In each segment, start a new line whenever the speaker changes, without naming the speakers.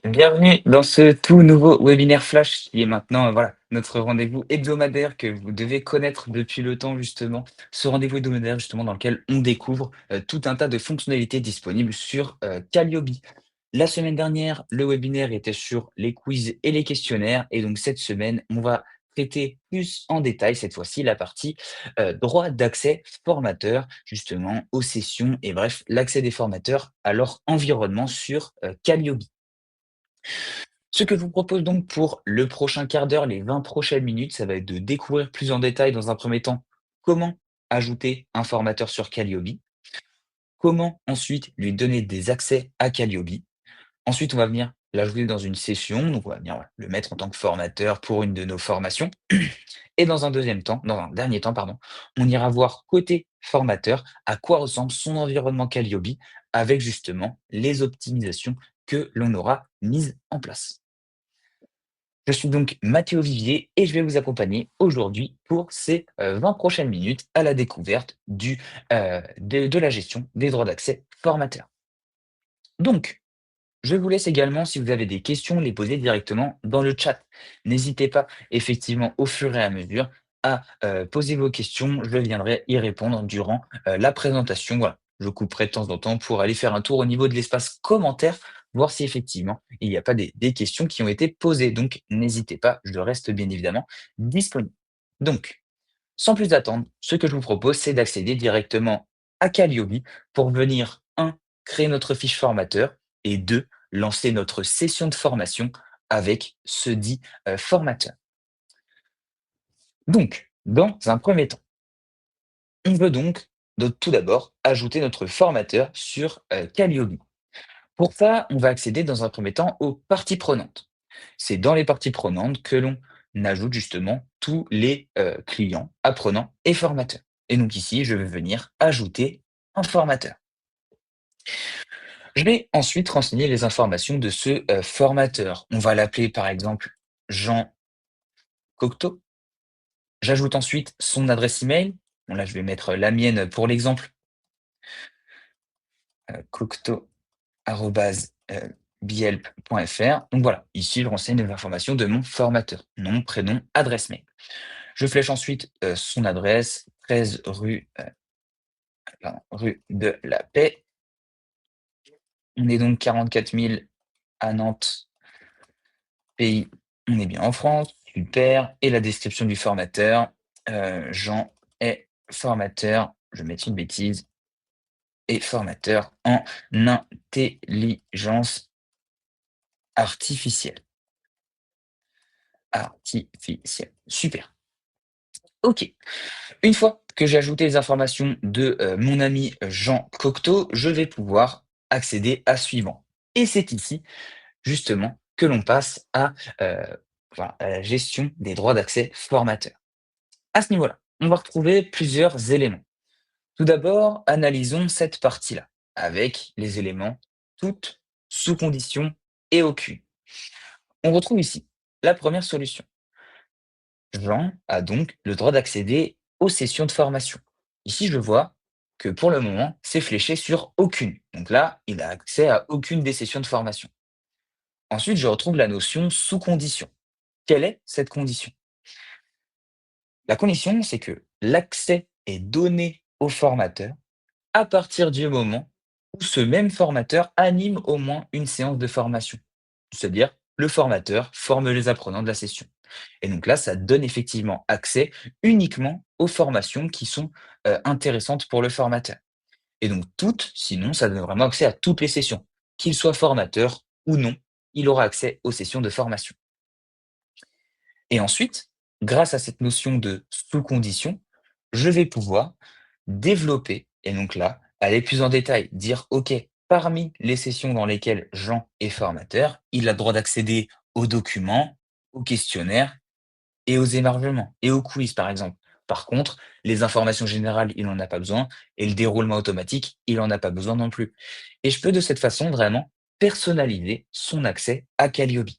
Bienvenue dans ce tout nouveau webinaire Flash qui est maintenant, voilà, notre rendez-vous hebdomadaire que vous devez connaître depuis le temps justement. Ce rendez-vous hebdomadaire justement dans lequel on découvre tout un tas de fonctionnalités disponibles sur Calliope. La semaine dernière, le webinaire était sur les quiz et les questionnaires et donc cette semaine, on va traiter plus en détail cette fois-ci la partie droit d'accès formateur justement aux sessions et bref, l'accès des formateurs à leur environnement sur Calliope. Ce que je vous propose donc pour le prochain quart d'heure, les 20 prochaines minutes, ça va être de découvrir plus en détail dans un premier temps comment ajouter un formateur sur Calliope, comment ensuite lui donner des accès à Calliope. Ensuite, on va venir l'ajouter dans une session, donc on va venir voilà, le mettre en tant que formateur pour une de nos formations. Et dans un deuxième temps, dans un dernier temps, pardon, on ira voir côté formateur à quoi ressemble son environnement Calliope avec justement les optimisations que l'on aura mises en place. Je suis donc Mathéo Vivier et je vais vous accompagner aujourd'hui pour ces 20 prochaines minutes à la découverte de la gestion des droits d'accès formateurs. Donc, je vous laisse également, si vous avez des questions, les poser directement dans le chat. N'hésitez pas, effectivement, au fur et à mesure, à poser vos questions. Je viendrai y répondre durant la présentation. Voilà. Je couperai de temps en temps pour aller faire un tour au niveau de l'espace commentaire, voir si effectivement il n'y a pas des questions qui ont été posées. Donc, n'hésitez pas, je reste bien évidemment disponible. Donc, sans plus attendre, ce que je vous propose, c'est d'accéder directement à Calliope pour venir, un, créer notre fiche formateur et deux, lancer notre session de formation avec ce dit formateur. Donc, dans un premier temps, on veut donc tout d'abord ajouter notre formateur sur Calliope. Pour ça, on va accéder dans un premier temps aux parties prenantes. C'est dans les parties prenantes que l'on ajoute justement tous les clients, apprenants et formateurs. Et donc ici, je vais venir ajouter un formateur. Je vais ensuite renseigner les informations de ce formateur. On va l'appeler par exemple Jean Cocteau. J'ajoute ensuite son adresse email. Bon, là, je vais mettre la mienne pour l'exemple, cocteau@bielp.fr. Donc voilà, ici, je renseigne les informations de mon formateur, nom, prénom, adresse mail. Je flèche ensuite son adresse, 13 rue de la Paix. On est donc 44 000 à Nantes, pays, on est bien en France, super. Et la description du formateur, Jean est formateur, je vais mettre une bêtise, et formateur en intelligence artificielle. Artificielle, super. OK. Une fois que j'ai ajouté les informations de mon ami Jean Cocteau, je vais pouvoir accéder à suivant. Et c'est ici, justement, que l'on passe euh, à la gestion des droits d'accès formateurs. À ce niveau-là, on va retrouver plusieurs éléments. Tout d'abord, analysons cette partie-là, avec les éléments toutes, sous condition et aucune. On retrouve ici la première solution. Jean a donc le droit d'accéder aux sessions de formation. Ici, je vois que pour le moment, c'est fléché sur aucune. Donc là, il a accès à aucune des sessions de formation. Ensuite, je retrouve la notion sous condition. Quelle est cette condition? La condition, c'est que l'accès est donné au formateur à partir du moment où ce même formateur anime au moins une séance de formation. C'est-à-dire, le formateur forme les apprenants de la session. Et donc là, ça donne effectivement accès uniquement aux formations qui sont intéressantes pour le formateur. Et donc toutes, sinon, ça donne vraiment accès à toutes les sessions. Qu'il soit formateur ou non, il aura accès aux sessions de formation. Et ensuite, grâce à cette notion de sous-condition, je vais pouvoir développer, et donc là, aller plus en détail, dire, OK, parmi les sessions dans lesquelles Jean est formateur, il a le droit d'accéder aux documents, aux questionnaires et aux émargements et aux quiz, par exemple. Par contre, les informations générales, il n'en a pas besoin et le déroulement automatique, il n'en a pas besoin non plus. Et je peux de cette façon vraiment personnaliser son accès à Calliope.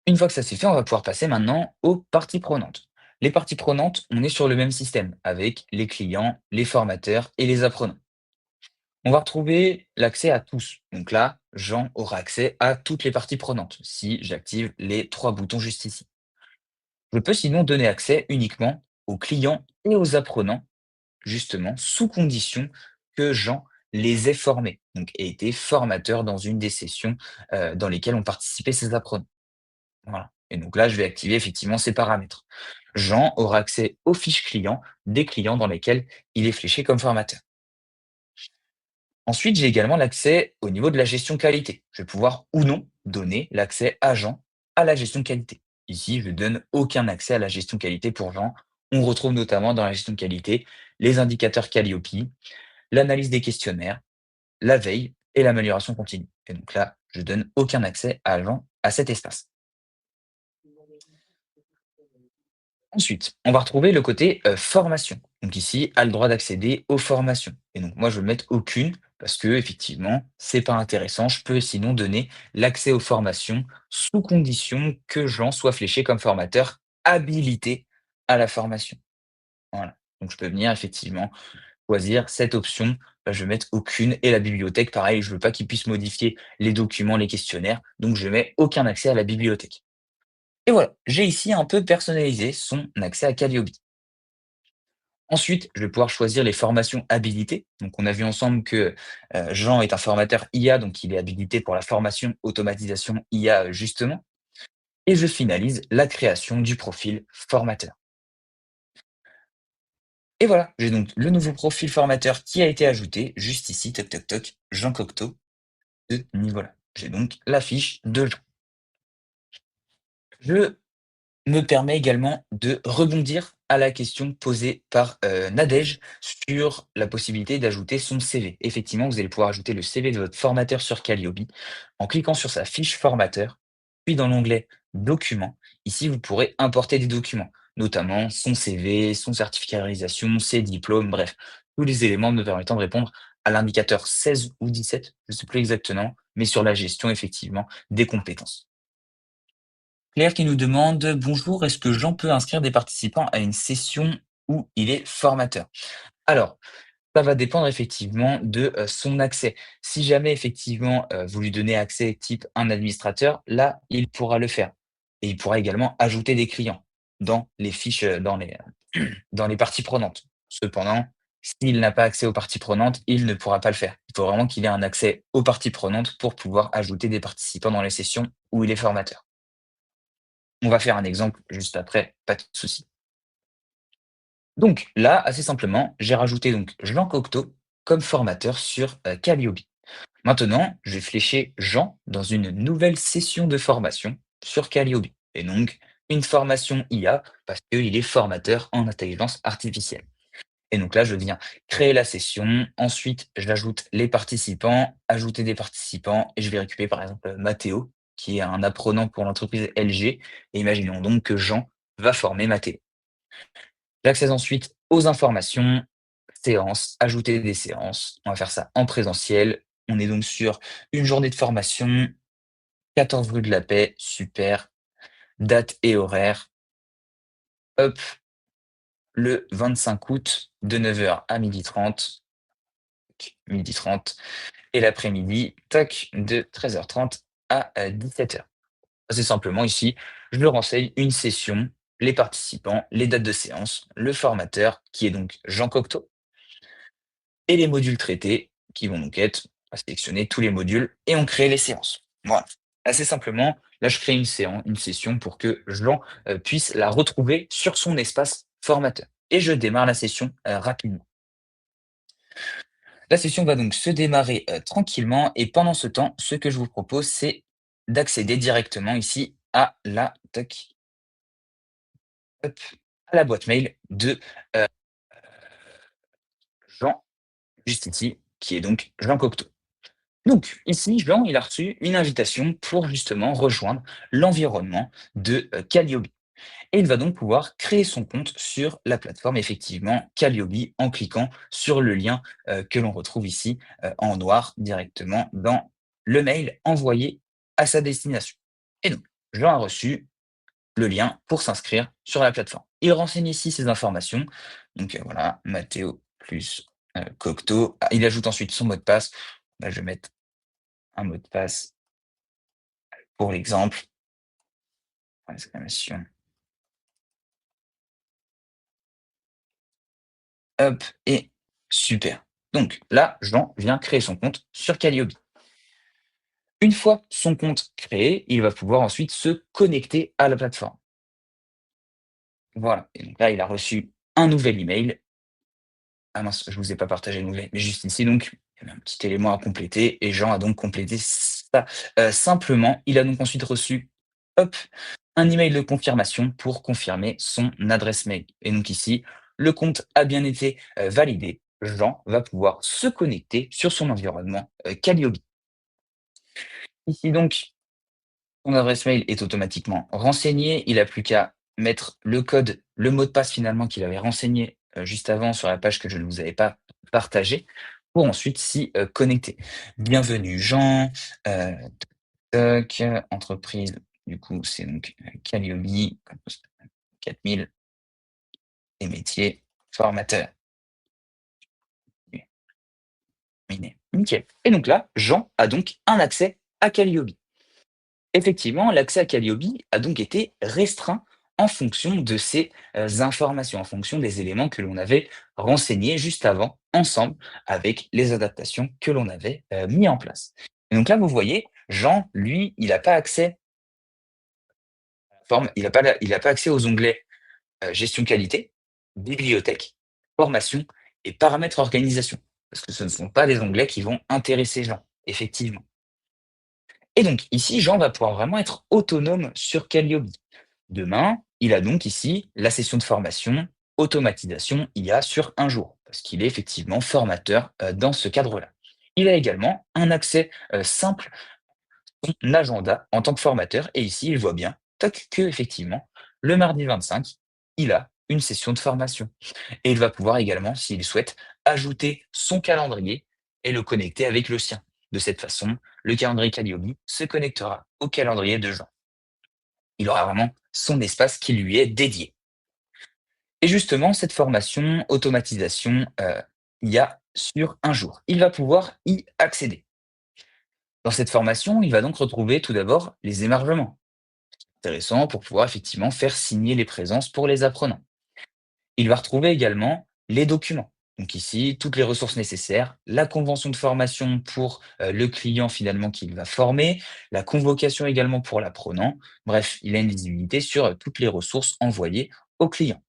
Une fois que ça c'est fait, on va pouvoir passer maintenant aux parties prenantes. Les parties prenantes, on est sur le même système avec les clients, les formateurs et les apprenants. On va retrouver l'accès à tous. Donc là, Jean aura accès à toutes les parties prenantes si j'active les 3 boutons juste ici. Je peux sinon donner accès uniquement aux clients et aux apprenants, justement, sous condition que Jean les ait formés, donc ait été formateur dans une des sessions dans lesquelles ont participé ces apprenants. Voilà. Et donc là, je vais activer effectivement ces paramètres. Jean aura accès aux fiches clients des clients dans lesquels il est fléché comme formateur. Ensuite, j'ai également l'accès au niveau de la gestion qualité. Je vais pouvoir ou non donner l'accès à Jean à la gestion qualité. Ici, je ne donne aucun accès à la gestion qualité pour Jean. On retrouve notamment dans la gestion qualité les indicateurs Calliope, l'analyse des questionnaires, la veille et l'amélioration continue. Et donc là, je donne aucun accès à Jean à cet espace. Ensuite, on va retrouver le côté, formation. Donc ici, a le droit d'accéder aux formations et donc moi, je vais mettre aucune parce que effectivement, c'est pas intéressant. Je peux sinon donner l'accès aux formations sous condition que Jean soit fléché comme formateur habilité à la formation. Voilà. Donc je peux venir effectivement choisir cette option. Je vais mettre aucune et la bibliothèque, pareil, je veux pas qu'il puisse modifier les documents, les questionnaires, donc je mets aucun accès à la bibliothèque. Et voilà, j'ai ici un peu personnalisé son accès à Calliope. Ensuite, je vais pouvoir choisir les formations habilitées. Donc, on a vu ensemble que Jean est un formateur IA, donc il est habilité pour la formation automatisation IA justement. Et je finalise la création du profil formateur. Et voilà, j'ai donc le nouveau profil formateur qui a été ajouté juste ici, toc toc toc, Jean Cocteau de niveau-là. J'ai donc la fiche de Jean. Je me permet également de rebondir à la question posée par Nadège sur la possibilité d'ajouter son CV. Effectivement, vous allez pouvoir ajouter le CV de votre formateur sur Calliope en cliquant sur sa fiche formateur, puis dans l'onglet Documents. Ici, vous pourrez importer des documents, notamment son CV, son certificat de réalisation, ses diplômes, bref, tous les éléments me permettant de répondre à l'indicateur 16 ou 17, je ne sais plus exactement, mais sur la gestion effectivement des compétences. Claire qui nous demande: «Bonjour, est-ce que Jean peut inscrire des participants à une session où il est formateur?» Alors, ça va dépendre effectivement de, son accès. Si jamais effectivement, vous lui donnez accès type un administrateur, là, il pourra le faire et il pourra également ajouter des clients dans les fiches, dans les parties prenantes. Cependant, s'il n'a pas accès aux parties prenantes, il ne pourra pas le faire. Il faut vraiment qu'il ait un accès aux parties prenantes pour pouvoir ajouter des participants dans les sessions où il est formateur. On va faire un exemple juste après, pas de souci. Donc là, assez simplement, j'ai rajouté donc Jean Cocteau comme formateur sur Calliope. Maintenant, je vais flécher Jean dans une nouvelle session de formation sur Calliope. Et donc, une formation IA parce qu'il est formateur en intelligence artificielle. Et donc là, je viens créer la session. Ensuite, j'ajoute les participants, ajouter des participants et je vais récupérer par exemple Mathéo, qui est un apprenant pour l'entreprise LG. Et imaginons donc que Jean va former Mathéo. J'accède ensuite aux informations, séances, ajouter des séances. On va faire ça en présentiel. On est donc sur une journée de formation, 14 rue de la Paix, super. Date et horaire, hop, le 25 août de 9 heures à 12h30, 12h30. Et l'après-midi, tac, de 13h30 à 17h. C'est simplement ici, je le renseigne une session, les participants, les dates de séance, le formateur, qui est donc Jean Cocteau, et les modules traités, qui vont donc être à sélectionner tous les modules, et on crée les séances. Voilà. Assez simplement, là, je crée une session pour que Jean puisse la retrouver sur son espace formateur. Et je démarre la session rapidement. La session va donc se démarrer tranquillement et pendant ce temps, ce que je vous propose, c'est d'accéder directement ici à la tac, hop, à la boîte mail de euh, Jean Justiti, qui est donc Jean Cocteau. Donc ici, Jean, il a reçu une invitation pour justement rejoindre l'environnement de Calliope. Et il va donc pouvoir créer son compte sur la plateforme, effectivement, Calliope, en cliquant sur le lien que l'on retrouve ici en noir directement dans le mail envoyé à sa destination. Et donc, Jean a reçu le lien pour s'inscrire sur la plateforme. Il renseigne ici ses informations. Donc voilà, Mathéo plus Cocteau. Ah, il ajoute ensuite son mot de passe. Là, je vais mettre un mot de passe pour l'exemple. Point d'exclamation. Hop et super. Donc là, Jean vient créer son compte sur Calliope. Une fois son compte créé, il va pouvoir ensuite se connecter à la plateforme. Voilà. Et donc là, il a reçu un nouvel email. Ah mince, je vous ai pas partagé le nouvel, mais juste ici donc, il y avait un petit élément à compléter et Jean a donc complété ça, simplement. Il a donc ensuite reçu, hop, un email de confirmation pour confirmer son adresse mail et donc ici, le compte a bien été, validé. Jean va pouvoir se connecter sur son environnement, Calliope. Ici donc, son adresse mail est automatiquement renseignée. Il a plus qu'à mettre le code, le mot de passe finalement qu'il avait renseigné, juste avant sur la page que je ne vous avais pas partagée, pour ensuite s'y, connecter. Bienvenue Jean, heu, toc, entreprise, du coup, c'est donc, Calliope, 4000 et métier, formateur. Terminé. Nickel. Et donc là, Jean a donc un accès à Calliope. Effectivement, l'accès à Calliope a donc été restreint en fonction de ces informations, en fonction des éléments que l'on avait renseignés juste avant, ensemble, avec les adaptations que l'on avait mis en place. Et donc là, vous voyez, Jean, lui, il n'a pas accès, il a pas accès aux onglets gestion qualité, bibliothèque, formation et paramètres organisation. Parce que ce ne sont pas des onglets qui vont intéresser Jean, effectivement. Et donc ici, Jean va pouvoir vraiment être autonome sur Calliope. Demain, il a donc ici la session de formation automatisation IA sur un jour, parce qu'il est effectivement formateur dans ce cadre-là. Il a également un accès simple à son agenda en tant que formateur, et ici, il voit bien toc, que effectivement, le mardi 25, il a une session de formation. Et il va pouvoir également, s'il souhaite, ajouter son calendrier et le connecter avec le sien. De cette façon, le calendrier Calliope se connectera au calendrier de Jean. Il aura vraiment son espace qui lui est dédié. Et justement, cette formation automatisation IA sur un jour, il va pouvoir y accéder. Dans cette formation, il va donc retrouver tout d'abord les émargements. Intéressant pour pouvoir effectivement faire signer les présences pour les apprenants. Il va retrouver également les documents. Donc ici, toutes les ressources nécessaires, la convention de formation pour le client finalement qu'il va former, la convocation également pour l'apprenant. Bref, il a une visibilité sur toutes les ressources envoyées au client.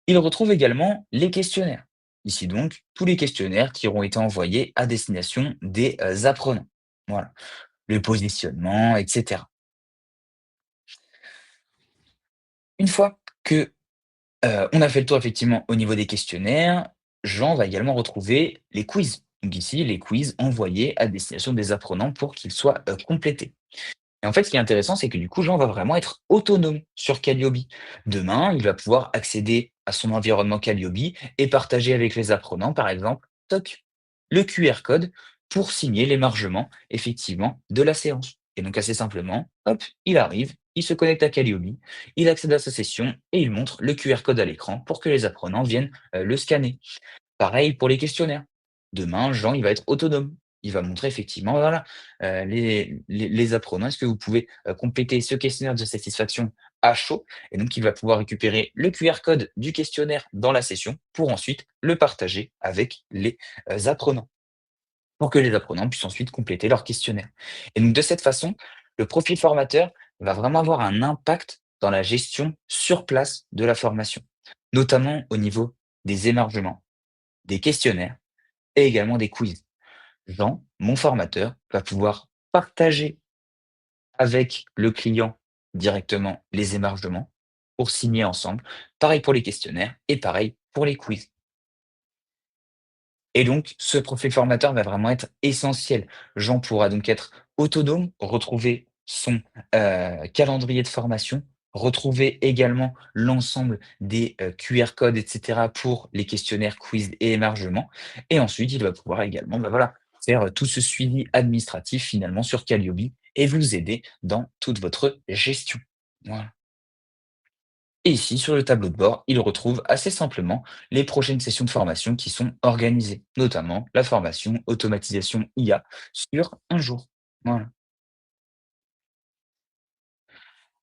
Il retrouve également les questionnaires. Ici donc, tous les questionnaires qui auront été envoyés à destination des apprenants. Voilà, le positionnement, etc. Une fois que on a fait le tour effectivement au niveau des questionnaires. Jean va également retrouver les quiz. Donc ici, les quiz envoyés à destination des apprenants pour qu'ils soient, complétés. Et en fait, ce qui est intéressant, c'est que du coup, Jean va vraiment être autonome sur Calliope. Demain, il va pouvoir accéder à son environnement Calliope et partager avec les apprenants, par exemple, toc, le QR code pour signer l'émargement, effectivement, de la séance. Et donc, assez simplement, hop, il arrive, il se connecte à Calliope, il accède à sa session et il montre le QR code à l'écran pour que les apprenants viennent le scanner. Pareil pour les questionnaires. Demain, Jean, il va être autonome. Il va montrer effectivement, voilà, les apprenants, est-ce que vous pouvez compléter ce questionnaire de satisfaction à chaud? Et donc, il va pouvoir récupérer le QR code du questionnaire dans la session pour ensuite le partager avec les apprenants, pour que les apprenants puissent ensuite compléter leur questionnaire. Et donc, de cette façon, le profil formateur va vraiment avoir un impact dans la gestion sur place de la formation, notamment au niveau des émargements, des questionnaires et également des quiz. Jean, mon formateur, va pouvoir partager avec le client directement les émargements pour signer ensemble. Pareil pour les questionnaires et pareil pour les quiz. Et donc, ce profil formateur va vraiment être essentiel. Jean pourra donc être autonome, retrouver son calendrier de formation, retrouver également l'ensemble des QR codes, etc., pour les questionnaires, quiz et émargement. Et ensuite, il va pouvoir également voilà, faire tout ce suivi administratif finalement sur Calliope et vous aider dans toute votre gestion. Voilà. Et ici, sur le tableau de bord, il retrouve assez simplement les prochaines sessions de formation qui sont organisées, notamment la formation automatisation IA sur un jour. Voilà.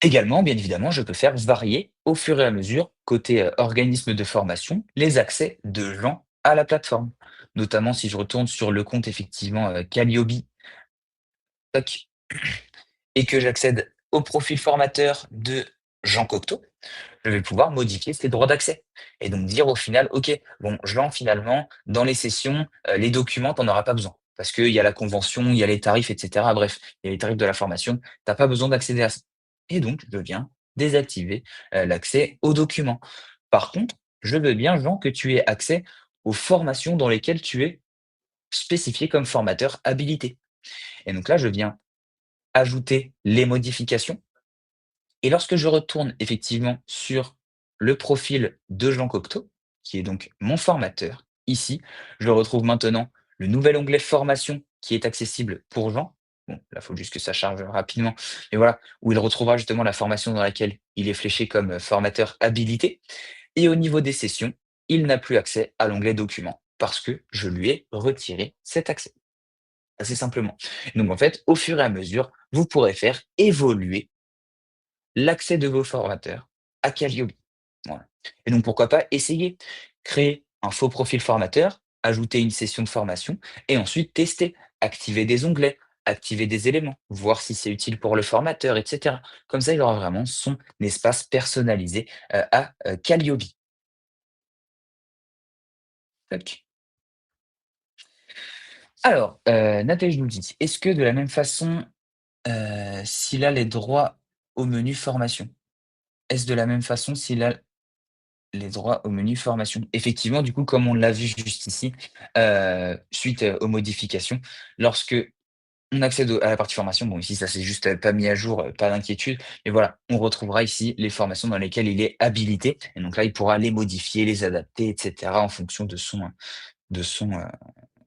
Également, bien évidemment, je peux faire varier au fur et à mesure, côté organisme de formation, les accès de gens à la plateforme. Notamment si je retourne sur le compte effectivement Calliope, toc, et que j'accède au profil formateur de Jean Cocteau, je vais pouvoir modifier ces droits d'accès. Et donc dire au final, OK, bon, Jean, finalement, dans les sessions, les documents, tu n'en auras pas besoin. Parce qu'il y a la convention, il y a les tarifs, et cetera. Bref, il y a les tarifs de la formation, tu as pas besoin d'accéder à ça. Et donc, je viens désactiver l'accès aux documents. Par contre, je veux bien, Jean, que tu aies accès aux formations dans lesquelles tu es spécifié comme formateur habilité. Et donc là, je viens ajouter les modifications et lorsque je retourne effectivement sur le profil de Jean Cocteau, qui est donc mon formateur, ici, je retrouve maintenant le nouvel onglet formation qui est accessible pour Jean. Bon, là, il faut juste que ça charge rapidement. Mais voilà, où il retrouvera justement la formation dans laquelle il est fléché comme formateur habilité. Et au niveau des sessions, il n'a plus accès à l'onglet documents parce que je lui ai retiré cet accès. Assez simplement. Donc en fait, au fur et à mesure, vous pourrez faire évoluer l'accès de vos formateurs à Calliope. Voilà. Et donc pourquoi pas essayer, créer un faux profil formateur, ajouter une session de formation et ensuite tester, activer des onglets, activer des éléments, voir si c'est utile pour le formateur, etc. Comme ça, il aura vraiment son espace personnalisé à Calliope. Tac. Alors, Nathalie nous dit, est-ce que de la même façon, s'il a les droits au menu formation? Est-ce de la même façon s'il a les droits au menu formation? Effectivement, du coup, comme on l'a vu juste ici, suite, aux modifications, lorsque on accède à la partie formation, bon ici ça c'est juste, pas mis à jour, pas d'inquiétude, mais voilà, on retrouvera ici les formations dans lesquelles il est habilité et donc là, il pourra les modifier, les adapter et cetera de son,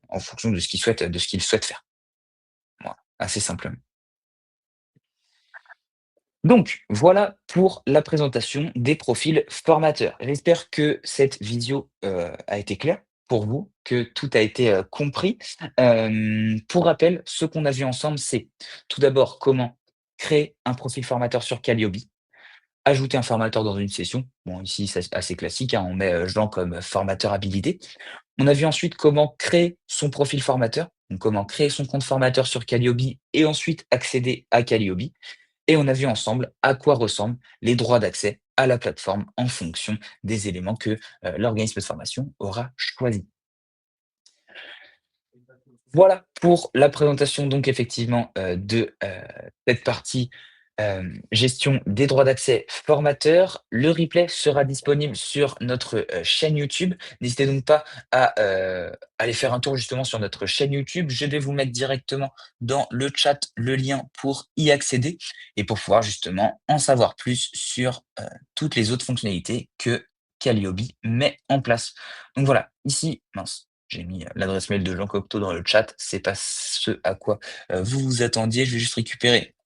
en fonction de ce qu'il souhaite faire. Voilà, assez simplement. Donc, voilà pour la présentation des profils formateurs. J'espère que cette visio, a été claire pour vous, que tout a été, compris. Pour rappel, ce qu'on a vu ensemble, c'est tout d'abord comment créer un profil formateur sur Calliope, ajouter un formateur dans une session. Bon, ici, c'est assez classique, hein, on met, Jean comme formateur habilité. On a vu ensuite comment créer son profil formateur, donc comment créer son compte formateur sur Calliope et ensuite accéder à Calliope. Et on a vu ensemble à quoi ressemblent les droits d'accès à la plateforme en fonction des éléments que l'organisme de formation aura choisi. Voilà pour la présentation donc effectivement, de, cette partie, gestion des droits d'accès formateurs. Le replay sera disponible sur notre, chaîne YouTube. N'hésitez donc pas à, aller faire un tour justement sur notre chaîne YouTube. Je vais vous mettre directement dans le chat le lien pour y accéder et pour pouvoir justement en savoir plus sur, toutes les autres fonctionnalités que Calliope met en place. Donc voilà, ici mince, j'ai mis, l'adresse mail de Jean Cocteau dans le chat, c'est pas ce à quoi, vous vous attendiez. Je vais juste récupérer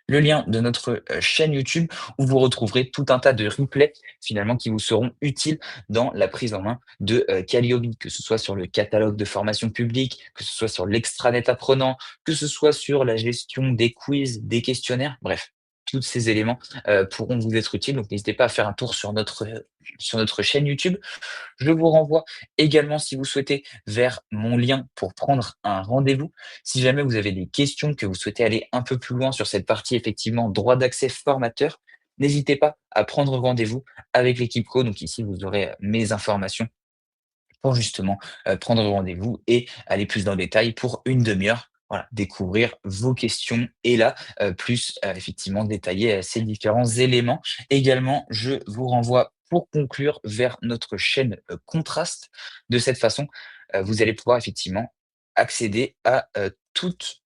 le lien de notre, chaîne YouTube où vous retrouverez tout un tas de replays finalement qui vous seront utiles dans la prise en main de, Calliope, que ce soit sur le catalogue de formation publique, que ce soit sur l'extranet apprenant, que ce soit sur la gestion des quiz, des questionnaires, bref, tous ces éléments, pourront vous être utiles. Donc n'hésitez pas à faire un tour sur notre chaîne YouTube. Je vous renvoie également, si vous souhaitez, vers mon lien pour prendre un rendez-vous. Si jamais vous avez des questions, que vous souhaitez aller un peu plus loin sur cette partie, effectivement, droit d'accès formateur, n'hésitez pas à prendre rendez-vous avec l'équipe co. Donc ici, vous aurez mes informations pour justement prendre rendez-vous et aller plus dans le détail pour une demi-heure. Voilà, découvrir vos questions et là, plus effectivement détailler ces différents éléments. Également, je vous renvoie pour conclure vers notre chaîne Contraste. De cette façon, vous allez pouvoir effectivement accéder à tous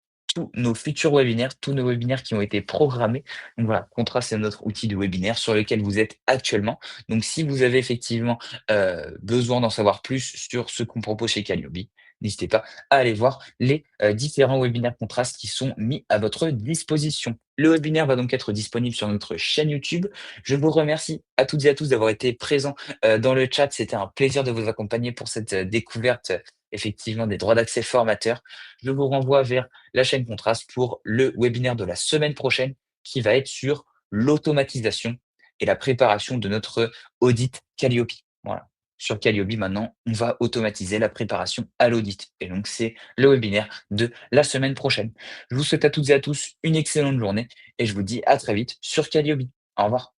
nos futurs webinaires, tous nos webinaires qui ont été programmés. Donc voilà, Contraste, c'est notre outil de webinaire sur lequel vous êtes actuellement. Donc si vous avez effectivement besoin d'en savoir plus sur ce qu'on propose chez Calliope, n'hésitez pas à aller voir les différents webinaires Contrast qui sont mis à votre disposition. Le webinaire va donc être disponible sur notre chaîne YouTube. Je vous remercie à toutes et à tous d'avoir été présents dans le chat. C'était un plaisir de vous accompagner pour cette découverte effectivement des droits d'accès formateurs. Je vous renvoie vers la chaîne Contrast pour le webinaire de la semaine prochaine qui va être sur l'automatisation et la préparation de notre audit Calliope. Voilà. Sur Calliope, maintenant, on va automatiser la préparation à l'audit. Et donc, c'est le webinaire de la semaine prochaine. Je vous souhaite à toutes et à tous une excellente journée et je vous dis à très vite sur Calliope. Au revoir.